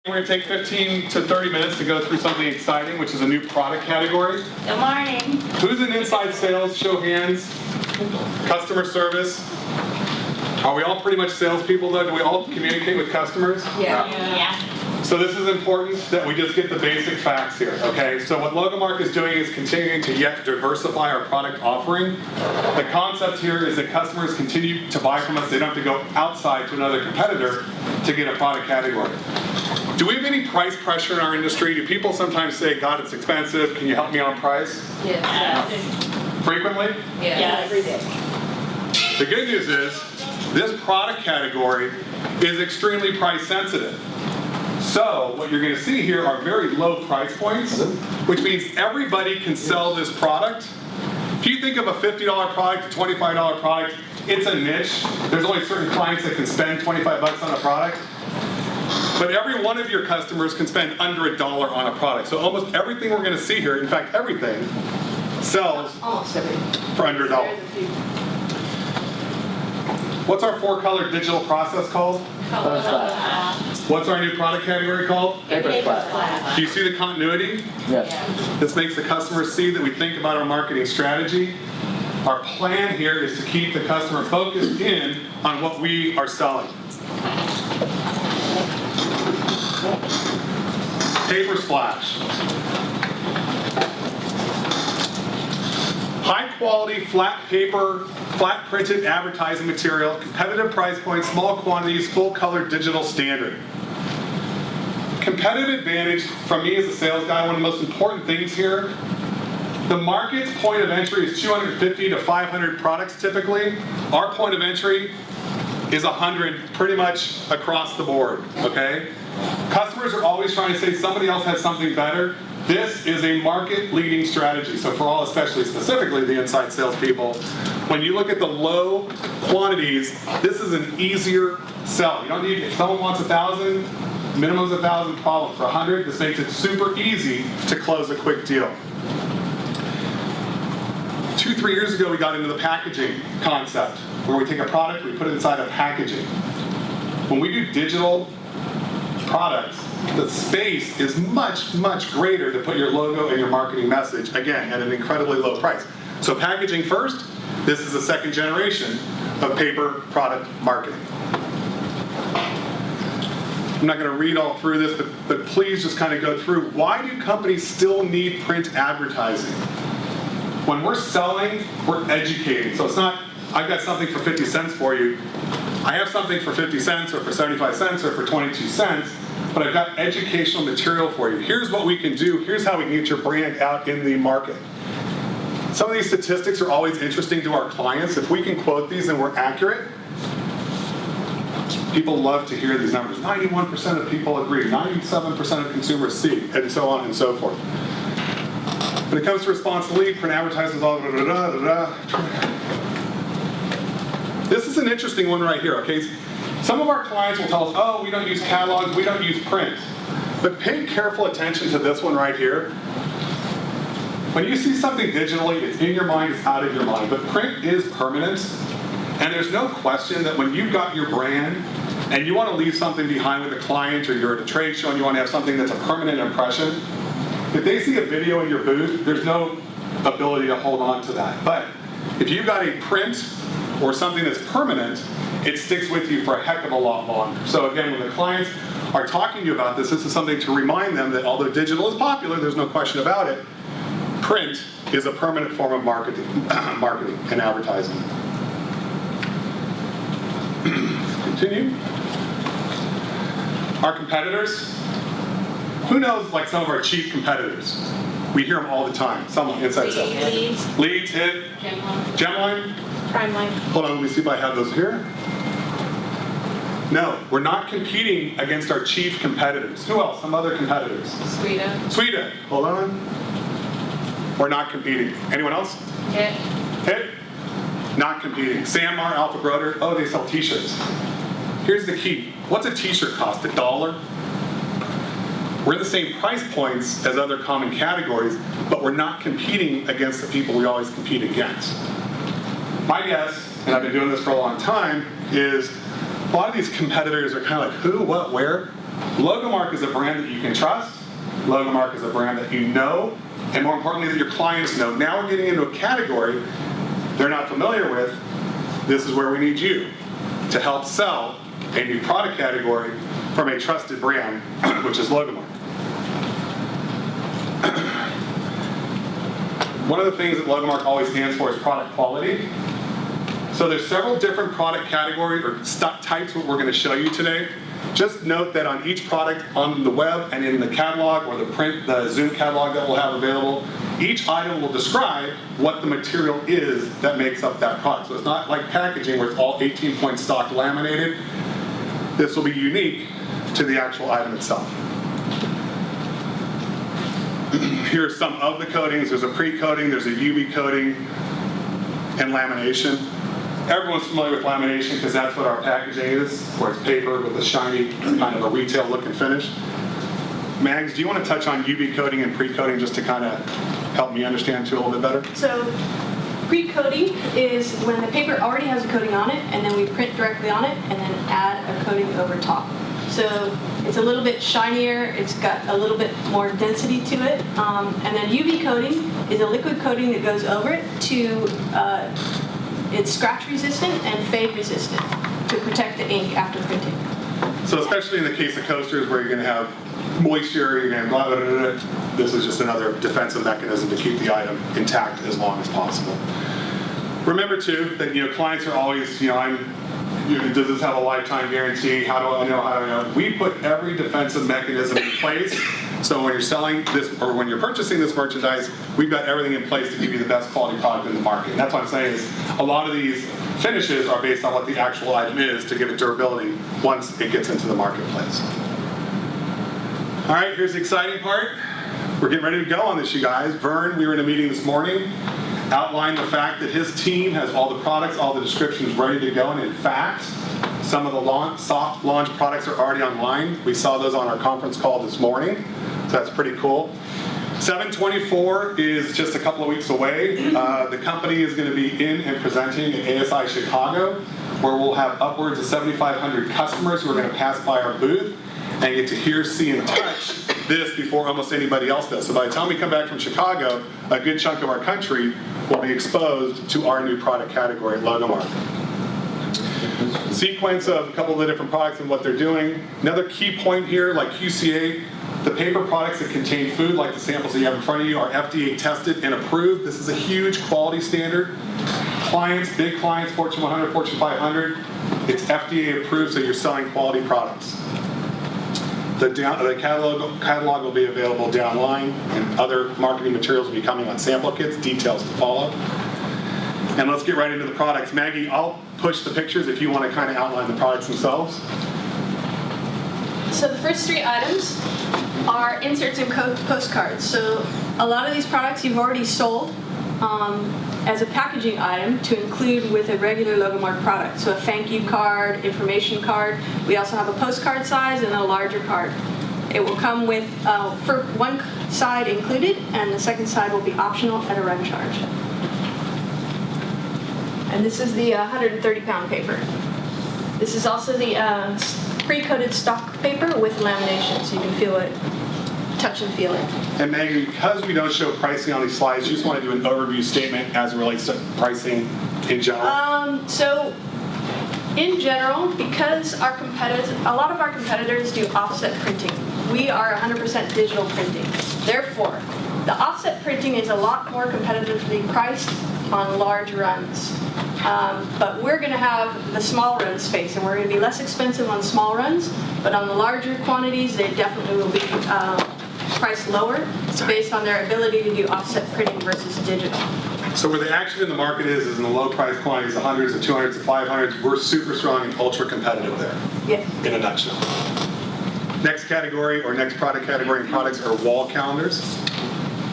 We're going to take 15 to 30 minutes to go through something exciting, which is a new product category. Good morning. Who's in inside sales? Show of hands. Customer service. Are we all pretty much salespeople though? Do we all communicate with customers? Yeah. So this is important that we just get the basic facts here, okay? So what Logomark is doing is continuing to yet diversify our product offering. The concept here is that customers continue to buy from us. They don't have to go outside to another competitor to get a product category. Do we have any price pressure in our industry? Do people sometimes say, God, it's expensive, can you help me on price? Yes. Frequently? Yes. Every day. The good news is, this product category is extremely price sensitive. So, what you're going to see here are very low price points, which means everybody can sell this product. If you think of a $50 product, a $25 product, it's a niche. There's only certain clients that can spend 25 bucks on a product. But every one of your customers can spend under $1 on a product. So almost everything we're going to see here, in fact everything, sells for under $1. What's our 4-color digital process called? What's our new product category called? PaperSplash. Do you see the continuity? Yes. This makes the customer see that we think about our marketing strategy. Our plan here is to keep the customer focused in on what we are selling. PaperSplash. High quality, flat paper, flat printed advertising material, competitive price points, small quantities, full color digital standard. Competitive advantage from me as a sales guy, one of the most important things here, the market's point of entry is 250 to 500 products typically. Our point of entry is 100 pretty much across the board, okay? Customers are always trying to say somebody else has something better. This is a market-leading strategy. So for all, especially specifically the inside salespeople, when you look at the low quantities, this is an easier sell. You don't need, if someone wants 1,000, minimum's 1,000, problem. For 100, this makes it super easy to close a quick deal. 2-3 years ago, we got into the packaging concept, where we take a product, we put it inside of packaging. When we do digital products, the space is much, much greater to put your logo and your marketing message, again, at an incredibly low price. So packaging first, this is the second generation of paper product marketing. I'm not going to read all through this, but please just kind of go through, why do companies still need print advertising? When we're selling, we're educating. So it's not, I've got something for 50 cents for you. I have something for 50 cents or for 75 cents or for 22 cents, but I've got educational material for you. Here's what we can do. Here's how we can get your brand out in the market. Some of these statistics are always interesting to our clients. If we can quote these and we're accurate, people love to hear these numbers. 91% of people agree, 97% of consumers see, and so on and so forth. When it comes to response to lead, print advertisements, all This is an interesting one right here, okay? Some of our clients will tell us, oh, we don't use catalogs, we don't use print. But pay careful attention to this one right here. When you see something digitally, it's in your mind, it's out of your mind. But print is permanent. And there's no question that when you've got your brand and you want to leave something behind with a client, or you're at a trade show and you want to have something that's a permanent impression, if they see a video in your booth, there's no ability to hold on to that. But if you've got a print or something that's permanent, it sticks with you for a heck of a lot longer. So again, when the clients are talking to you about this is something to remind them that although digital is popular, there's no question about it, print is a permanent form of marketing and advertising. Continue. Our competitors. Who knows, like, some of our chief competitors? We hear them all the time. Someone inside sales. Leads, hit. Gemline. Primeline. Hold on, let me see if I have those here. No, we're not competing against our chief competitors. Who else? Some other competitors. Sweden. Hold on. We're not competing. Anyone else? Hit. Hit. Not competing. Sanmar, Alpha Broder. Oh, they sell t-shirts. Here's the key. What's a t-shirt cost? $1? We're in the same price points as other common categories, but we're not competing against the people we always compete against. My guess, and I've been doing this for a long time, is a lot of these competitors are kind of like, who, what, where? Logomark is a brand that you can trust. Logomark is a brand that you know, and more importantly, that your clients know. Now we're getting into a category they're not familiar with. This is where we need you to help sell a new product category from a trusted brand, which is Logomark. One of the things that Logomark always stands for is product quality. So there's several different product categories or types what we're going to show you today. Just note that on each product on the web and in the catalog or the Zoom catalog that we'll have available, each item will describe what the material is that makes up that product. So it's not like packaging where it's all 18-point stock laminated. This will be unique to the actual item itself. Here are some of the coatings. There's a pre-coating, there's a UV coating, and lamination. Everyone's familiar with lamination because that's what our packaging is, where it's paper with a shiny kind of a retail look and finish. Mags, do you want to touch on UV coating and pre-coating just to kind of help me understand too a little bit better? So pre-coating is when the paper already has a coating on it, and then we print directly on it, and then add a coating over top. So it's a little bit shinier, it's got a little bit more density to it. And then UV coating is a liquid coating that goes over it to, it's scratch resistant and fade resistant to protect the ink after printing. So especially in the case of coasters where you're going to have moisture, you're going to blah, blah, blah, blah, this is just another defensive mechanism to keep the item intact as long as possible. Remember too that clients are always, does this have a lifetime guarantee? How do I know? We put every defensive mechanism in place. So when you're selling this, or when you're purchasing this merchandise, we've got everything in place to give you the best quality product in the market. And that's what I'm saying is a lot of these finishes are based on what the actual item is to give it durability once it gets into the marketplace. All right, here's the exciting part. We're getting ready to go on this, you guys. Vern, we were in a meeting this morning, outlined the fact that his team has all the products, all the descriptions ready to go. And in fact, some of the soft launch products are already online. We saw those on our conference call this morning. So that's pretty cool. 7/24 is just a couple of weeks away. The company is going to be in and presenting at ASI Chicago, where we'll have upwards of 7,500 customers who are going to pass by our booth and get to hear, see, and touch this before almost anybody else does. So by the time we come back from Chicago, a good chunk of our country will be exposed to our new product category, Logomark. Sequence of a couple of the different products and what they're doing. Another key point here, like QCA, the paper products that contain food, like the samples that you have in front of you, are FDA tested and approved. This is a huge quality standard. Clients, big clients, Fortune 100, Fortune 500, it's FDA approved, so you're selling quality products. The catalog will be available downline, and other marketing materials will be coming on sample kits, details to follow. And let's get right into the products. Maggie, I'll push the pictures if you want to kind of outline the products themselves. So the first three items are inserts and postcards. So a lot of these products you've already sold as a packaging item to include with a regular Logomark product. So a thank you card, information card. We also have a postcard size and a larger card. It will come with for one side included, and the second side will be optional at a run charge. And this is the 130-pound paper. This is also the pre-coated stock paper with lamination, so you can feel it, touch and feel it. And Maggie, because we don't show pricing on these slides, you just want to do an overview statement as it relates to pricing in general? So, in general, because a lot of our competitors do offset printing. We are 100% digital printing. Therefore, the offset printing is a lot more competitively priced on large runs. But we're going to have the small run space, and we're going to be less expensive on small runs, but on the larger quantities, they definitely will be priced lower based on their ability to do offset printing versus digital. So where the action in the market is in the low price quantities, the hundreds, the 200s, the 500s, we're super strong and ultra competitive there, Yeah. in a nutshell. Next category, or next product category in products, are wall calendars.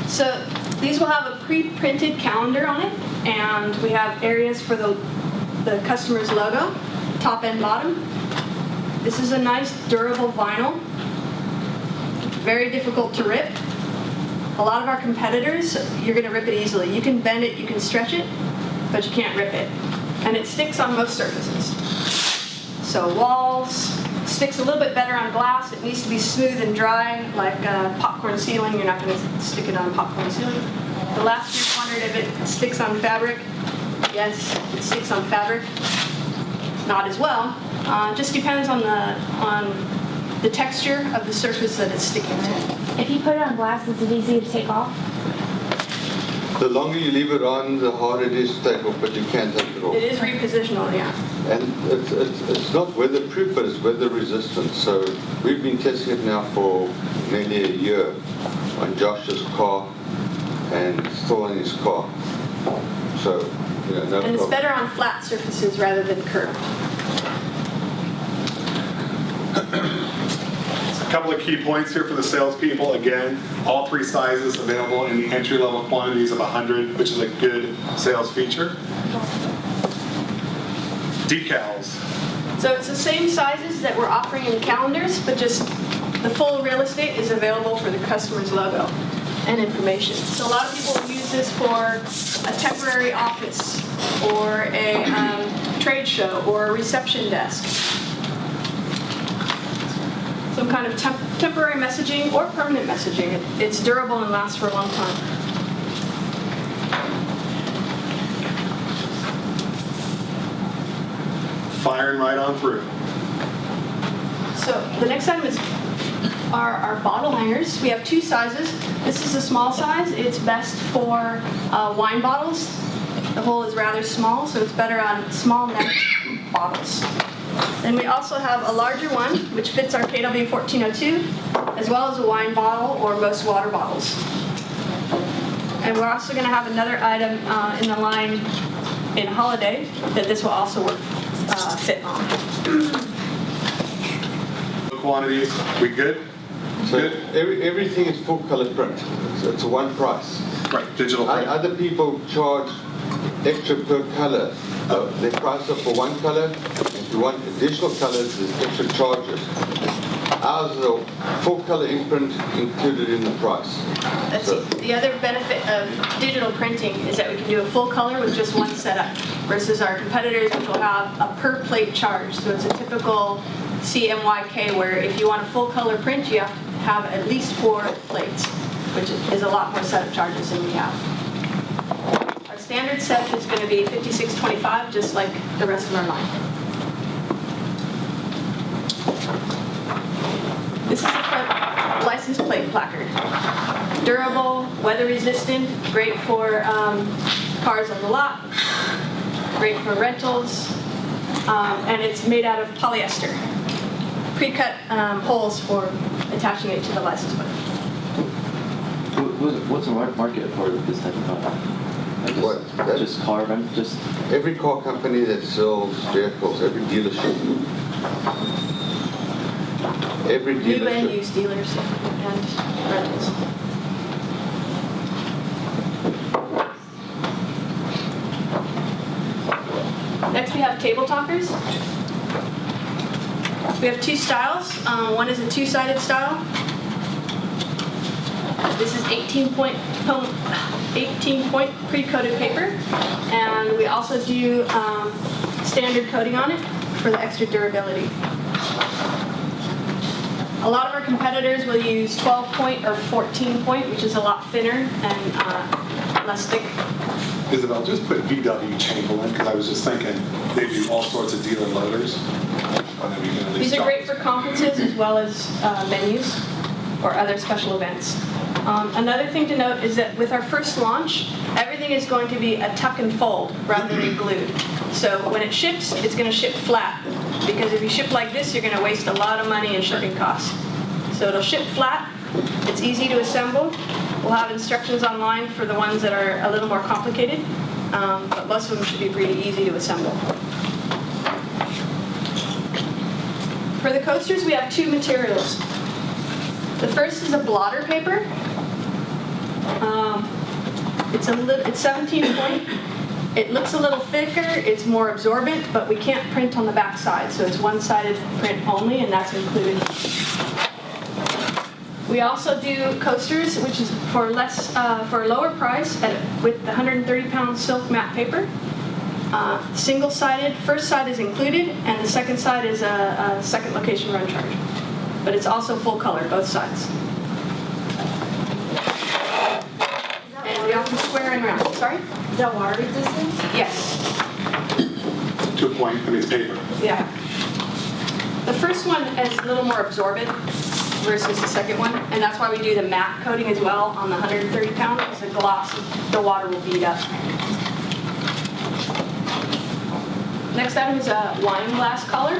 So these will have a pre-printed calendar on it, and we have areas for the customer's logo, top and bottom. This is a nice durable vinyl, very difficult to rip. A lot of our competitors, you're going to rip it easily. You can bend it, you can stretch it, but you can't rip it. And it sticks on most surfaces. So walls, sticks a little bit better on glass. It needs to be smooth and dry, like popcorn ceiling. You're not going to stick it on popcorn ceiling. The last group wondered if it sticks on fabric. Yes, it sticks on fabric. Not as well. Just depends on the texture of the surface that it's sticking to. If you put it on glass, is it easy to take off? The longer you leave it on, the harder it is to take off, but you can take it off. It is repositionable, yeah. And it's not weatherproof, but it's weather resistant. So we've been testing it now for nearly a year on Josh's car and still in his car. So, no And it's problem. better on flat surfaces rather than curved. A couple of key points here for the salespeople. Again, all 3 sizes available in the entry-level quantities of 100, which is a good sales feature. Decals. So it's the same sizes that we're offering in calendars, but just the full real estate is available for the customer's logo and information. So a lot of people use this for a temporary office or a trade show or a reception desk. Some kind of temporary messaging or permanent messaging. It's durable and lasts for a long time. Firing right on through. So the next item is our bottle hangers. We have 2 sizes. This is a small size. It's best for wine bottles. The hole is rather small, so it's better on small neck bottles. Then we also have a larger one, which fits our KW 1402, as well as a wine bottle or most water bottles. And we're also going to have another item in the line in holiday that this will also fit on. Quantities, we good? So Good. everything is full color print. It's a one price. Right, digital print. Other people charge extra per color. Their price are for one color. If you want additional colors, there's extra charges. Ours is a full color imprint included in the price. That's the other benefit of digital printing is that we can do a full color with just one setup versus our competitors, which will have a per plate charge. So it's a typical CMYK where if you want a full color print, you have to have at least 4 plates, which is a lot more setup charges than we have. Our standard set is going to be $56.25, just like the rest of our line. This is a front license plate placard. Durable, weather resistant, great for cars on the lot, great for rentals, and it's made out of polyester. Pre-cut holes for attaching it to the license plate. What's the market for this type of product? What? Just car rent? Just Every car company that sells vehicles, every dealership. Every New and dealership. used dealers and rentals. Next we have table talkers. We have 2 styles. One is a 2-sided style. This is 18-point pre-coated paper, and we also do standard coating on it for the extra durability. A lot of our competitors will use 12-point or 14-point, which is a lot thinner and less thick. Isabel, just put VW Chamberlain, because I was just thinking they do all sorts of dealer loaders. These are great for conferences as well as venues or other special events. Another thing to note is that with our first launch, everything is going to be a tuck and fold rather than glued. So when it ships, it's going to ship flat. Because if you ship like this, you're going to waste a lot of money in shipping costs. So it'll ship flat. It's easy to assemble. We'll have instructions online for the ones that are a little more complicated, but most of them should be pretty easy to assemble. For the coasters, we have 2 materials. The first is a blotter paper. It's 17-point. It looks a little thicker, it's more absorbent, but we can't print on the back side, so it's one-sided print only, and that's included. We also do coasters, which is for a lower price with the 130-pound silk matte paper. Single-sided, first side is included, and the second side is a second location run charge. But it's also full color, both sides. And we offer square and round. Sorry? Is that water resistant? Yes. To a point, I mean, it's paper. Yeah. The first one is a little more absorbent versus the second one, and that's why we do the matte coating as well on the 130 pound, because the gloss, the water will bead up. Next item is a wine glass color.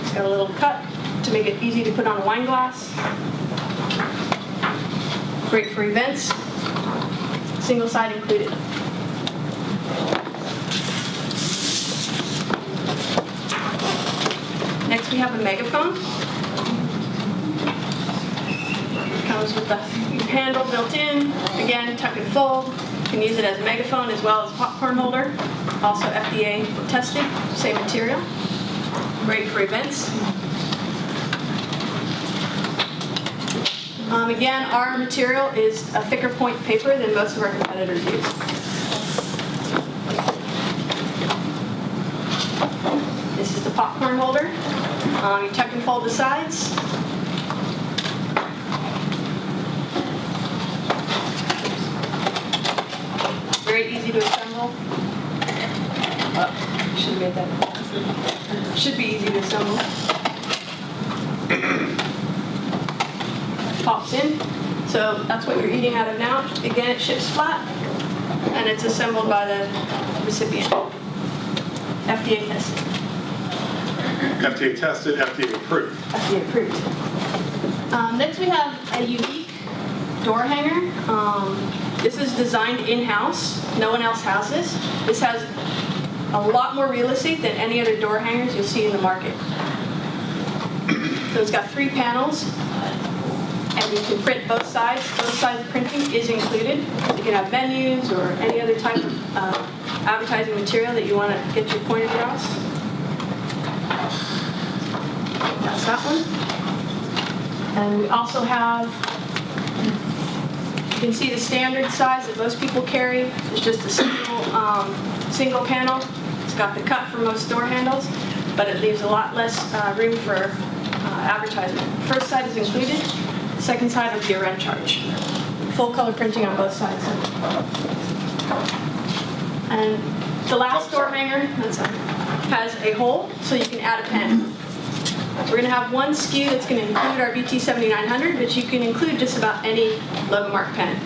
It's got a little cut to make it easy to put on a wine glass. Great for events. Single side included. Next we have a Megaphone. Comes with the handle built in. Again, tuck and fold. You can use it as a megaphone as well as popcorn holder. Also FDA tested, same material. Great for events. Again, our material is a thicker point paper than most of our competitors use. This is the popcorn holder. You tuck and fold the sides. Very easy to assemble. Should have made that. Should be easy to assemble. Pops in. So that's what you're eating out of now. Again, it ships flat, and it's assembled by the recipient. FDA tested. FDA tested, FDA approved. FDA approved. Next we have a unique door hanger. This is designed in-house. No one else has this. This has a lot more real estate than any other door hangers you'll see in the market. So it's got 3 panels, and you can print both sides. Both sides printing is included. You can have menus or any other type of advertising material that you want to get your point across. That's that one. And we also have, you can see the standard size that most people carry. It's just a single panel. It's got the cut for most door handles, but it leaves a lot less room for advertisement. First side is included. Second side would be a rent charge. Full color printing on both sides. And the last door hanger has a hole so you can add a pen. We're going to have one SKU that's going to include our BT7900, but you can include just about any logo mark pen.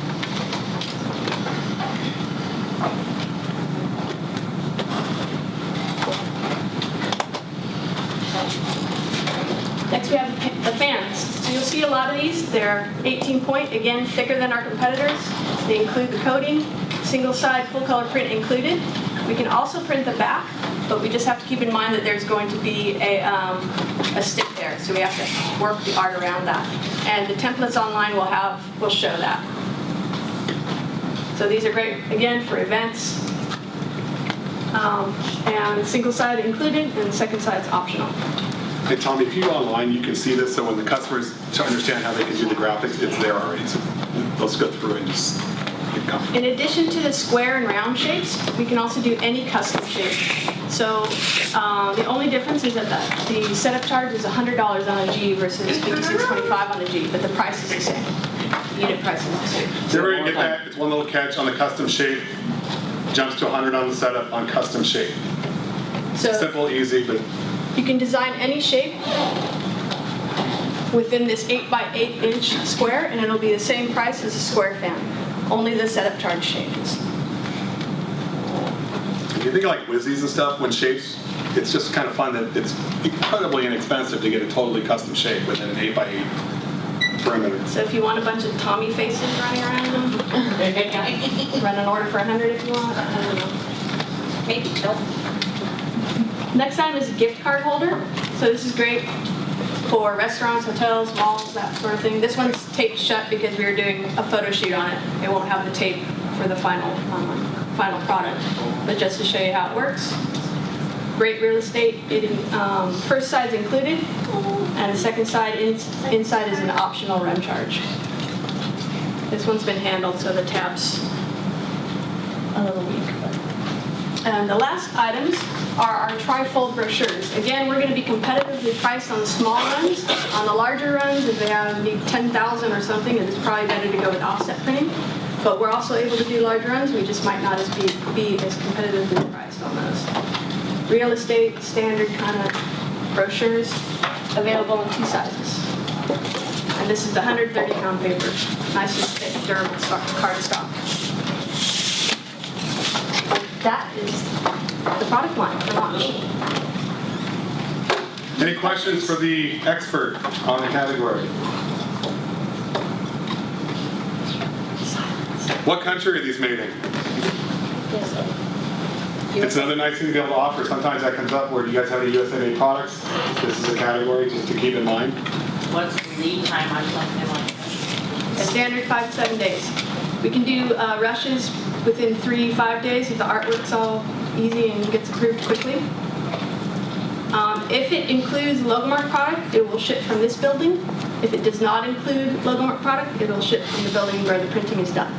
Next we have the fans. So you'll see a lot of these. They're 18 point, again, thicker than our competitors. They include the coating, single side, full color print included. We can also print the back, but we just have to keep in mind that there's going to be a stick there, so we have to work the art around that. And the templates online will show that. So these are great, again, for events. And single side included, and second side's optional. Hey, Tommy, if you go online, you can see this, so when the customers to understand how they can do the graphics, it's there already. So let's go through and just get comfortable. In addition to the square and round shapes, we can also do any custom shape. So the only difference is that the setup charge is $100 on a G versus $56.25 on a G, but the price is the same. Unit price is the same. There we get that. It's one little catch on the custom shape. Jumps to 100 on the setup on custom shape. So Simple, easy, but you can design any shape within this 8 by 8 inch square, and it'll be the same price as a square fan. Only the setup charge changes. if you think of like Wizzies and stuff, when shapes, it's just kind of fun that it's incredibly inexpensive to get a totally custom shape within an 8 by 8 perimeter. So if you want a bunch of Tommy faces running around them, run an order for 100 if you want. I don't know. Maybe, nope. Next item is a gift card holder. So this is great for restaurants, hotels, malls, that sort of thing. This one's taped shut because we were doing a photo shoot on it. It won't have the tape for the final product, but just to show you how it works. Great real estate. First side's included, and the second side inside is an optional rem charge. This one's been handled, so the tab's a little weak. But. And the last items are our trifold brochures. Again, we're going to be competitively priced on the small runs. On the larger runs, if they have maybe 10,000 or something, it is probably better to go with offset printing. But we're also able to do large runs. We just might not be as competitively priced on those. Real estate, standard kind of brochures, available in 2 sizes. And this is the 130-pound paper. Nice and thick, durable cardstock. That is the product line for launch. Any questions for the expert on the category? What country are these made in? It's another nice thing to be able to offer. Sometimes that comes up where you guys have any USA made products. This is a category just to keep in mind. What's the lead time on something like that? A standard 5 to 7 days. We can do rushes within 3 to 5 days if the artwork's all easy and gets approved quickly. If it includes Logomark product, it will ship from this building. If it does not include Logomark product, it will ship from the building where the printing is done.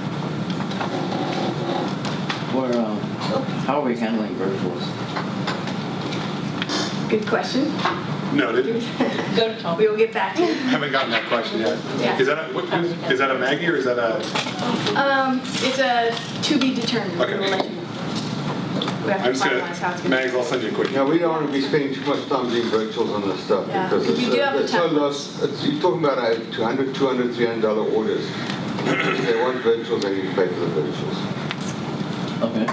How are we handling virtuals? Good question. Noted. Go to Tom. We will get back to you. Haven't gotten that question yet. Yeah. Is that a Maggie or is that a? It's a to be determined. Okay. We'll let you know. We have to I'm just finalize how it's gonna, going Mags, I'll send you a quick. Now, we don't want to be spending too much time doing virtuals on this stuff Yeah, because we do have the it's so templates. low. You're talking about $200, $300 orders. If they want virtuals, they need to pay for the virtuals. Okay.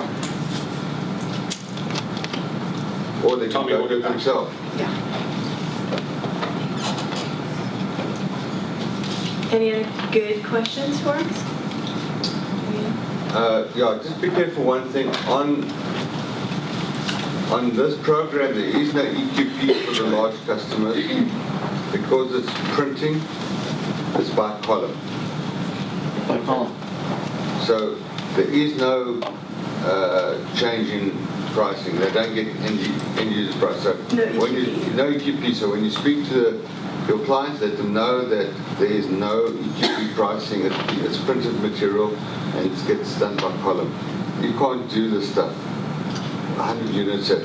Or they Tell can me go we'll do it get back. themselves. Yeah. Any other good questions for us? Yeah, just be careful one thing. On this program, there is no EQP for the large customers because it's printing, it's by column. By column. So there is no change in pricing. They don't get end user price. So No when EQP. no EQP. So when you speak to your clients, let them know that there is no EQP pricing. It's printed material and it gets done by column. You can't do this stuff 100 units at a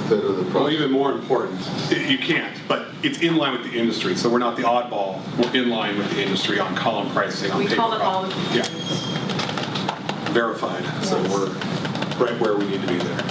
third of the price. Well, even more important, you can't, but it's in line with the industry. So we're not the oddball. We're in line with the industry on column pricing. On We paper call it all Yeah. Verified. So we're right where we need to be there.